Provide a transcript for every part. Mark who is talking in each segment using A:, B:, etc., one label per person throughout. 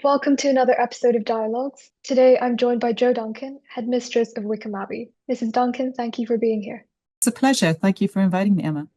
A: Welcome to another episode of Dialogues. Today I'm joined by Duncan, Headmistress of Wycombe Abbey. Mrs. Duncan, thank you for being here.
B: It's a pleasure. Thank you for inviting me, Emma.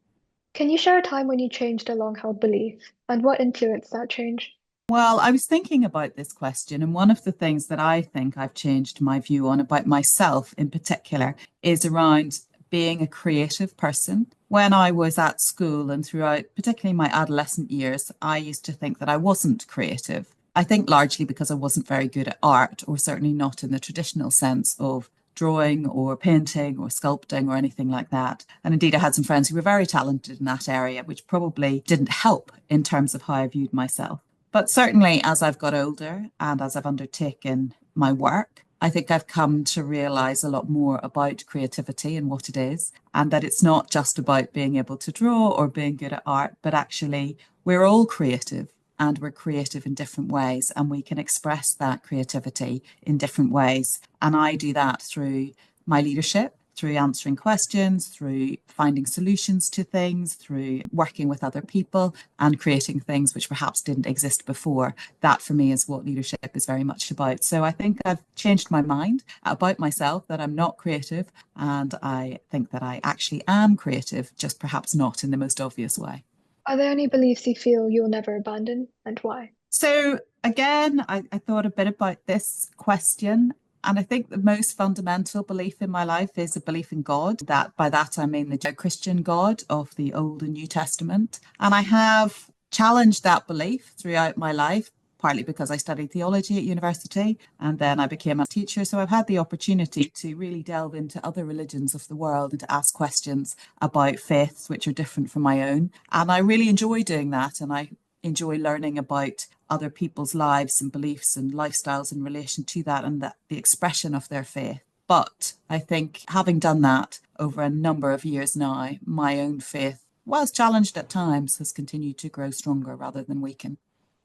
A: Can you share a time when you changed a long-held belief and what influenced that change?
B: Well, I was thinking about this question, and one of the things that I think I've changed my view on about myself in particular is around being a creative person. When I was at school and throughout, particularly my adolescent years, I used to think that I wasn't creative. I think largely because I wasn't very good at art, or certainly not in the traditional sense of drawing or painting or sculpting or anything like that. And indeed, I had some friends who were very talented in that area, which probably didn't help in terms of how I viewed myself. But certainly, as I've got older and as I've undertaken my work, I think I've come to realize a lot more about creativity and what it is, and that it's not just about being able to draw or being good at art, but actually, we're all creative. And we're creative in different ways, and we can express that creativity in different ways. And I do that through my leadership, through answering questions, through finding solutions to things, through working with other people and creating things which perhaps didn't exist before. That for me is what leadership is very much about. So I think I've changed my mind about myself, that I'm not creative, and I think that I actually am creative, just perhaps not in the most obvious way.
A: Are there any beliefs you feel you'll never abandon and why?
B: So again, I thought a bit about this question. And I think the most fundamental belief in my life is a belief in God. That by that I mean the Christian God of the Old and New Testament. And I have challenged that belief throughout my life, partly because I studied theology at university and then I became a teacher. So I've had the opportunity to really delve into other religions of the world and to ask questions about faiths which are different from my own. And I really enjoy doing that. And I enjoy learning about other people's lives and beliefs and lifestyles in relation to that and the expression of their faith. But I think having done that over a number of years now, my own faith, whilst challenged at times, has continued to grow stronger rather than weaken.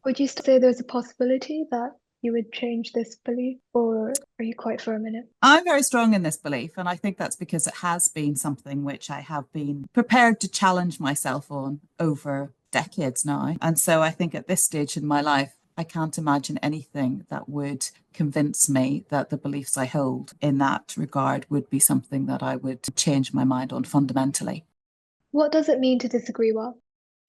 A: Would you say there's a possibility that you would change this belief, or are you quite firm in it?
B: I'm very strong in this belief, and I think that's because it has been something which I have been prepared to challenge myself on over decades now. And so I think at this stage in my life, I can't imagine anything that would convince me that the beliefs I hold in that regard would be something that I would change my mind on fundamentally.
A: What does it mean to disagree well?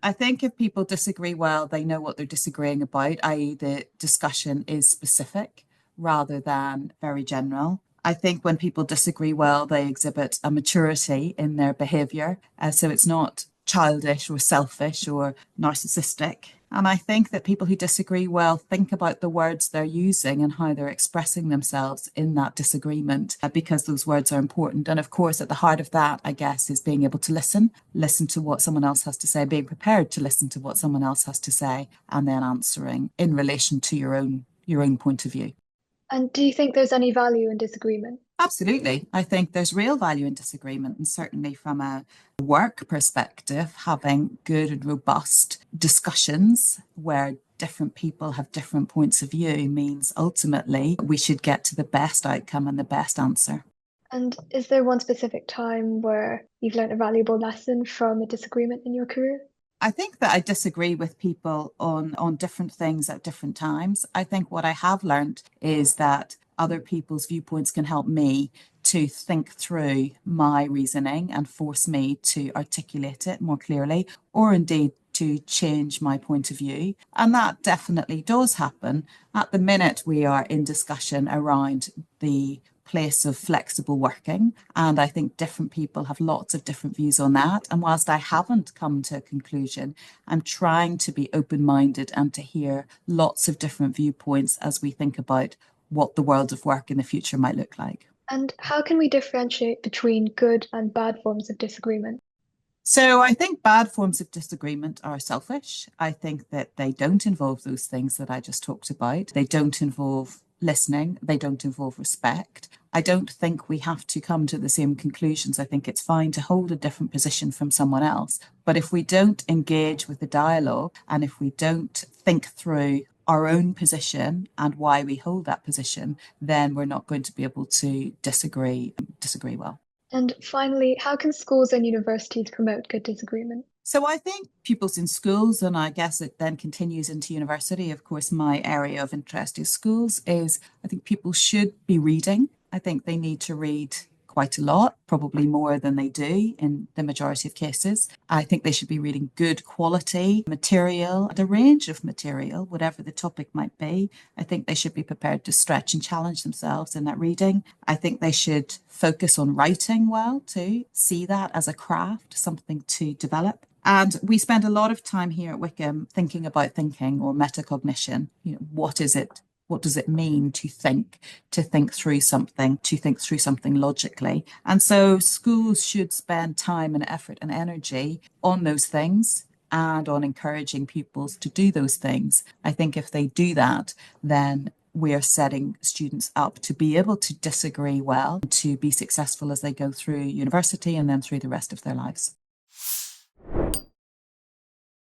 B: I think if people disagree well, they know what they're disagreeing about, i.e., the discussion is specific rather than very general. I think when people disagree well, they exhibit a maturity in their behaviour. So it's not childish or selfish or narcissistic. And I think that people who disagree well think about the words they're using and how they're expressing themselves in that disagreement, because those words are important. And of course, at the heart of that, I guess, is being able to listen to what someone else has to say, being prepared to listen to what someone else has to say, and then answering in relation to your own point of view.
A: And do you think there's any value in disagreement?
B: Absolutely. I think there's real value in disagreement, and certainly from a work perspective, having good and robust discussions where different people have different points of view means ultimately we should get to the best outcome and the best answer.
A: And is there one specific time where you've learned a valuable lesson from a disagreement in your career?
B: I think that I disagree with people on different things at different times. I think what I have learned is that other people's viewpoints can help me to think through my reasoning and force me to articulate it more clearly, or indeed to change my point of view. And that definitely does happen at the minute we are in discussion around the place of flexible working. And I think different people have lots of different views on that. And whilst I haven't come to a conclusion, I'm trying to be open-minded and to hear lots of different viewpoints as we think about what the world of work in the future might look like.
A: And how can we differentiate between good and bad forms of disagreement?
B: So I think bad forms of disagreement are selfish. I think that they don't involve those things that I just talked about. They don't involve listening. They don't involve respect. I don't think we have to come to the same conclusions. I think it's fine to hold a different position from someone else. But if we don't engage with the dialogue and if we don't think through our own position and why we hold that position, then we're not going to be able to disagree well.
A: And finally, how can schools and universities promote good disagreement?
B: So I think pupils in schools, and I guess it then continues into university. Of course, my area of interest is schools, is I think people should be reading. I think they need to read quite a lot, probably more than they do in the majority of cases. I think they should be reading good quality material, and a range of material, whatever the topic might be. I think they should be prepared to stretch and challenge themselves in that reading. I think they should focus on writing well too, see that as a craft, something to develop. And we spend a lot of time here at Wycombe thinking about thinking or metacognition. What is it? What does it mean to think through something, to think through something logically? And so schools should spend time and effort and energy on those things and on encouraging pupils to do those things. I think if they do that, then we are setting students up to be able to disagree well, to be successful as they go through university and then through the rest of their lives.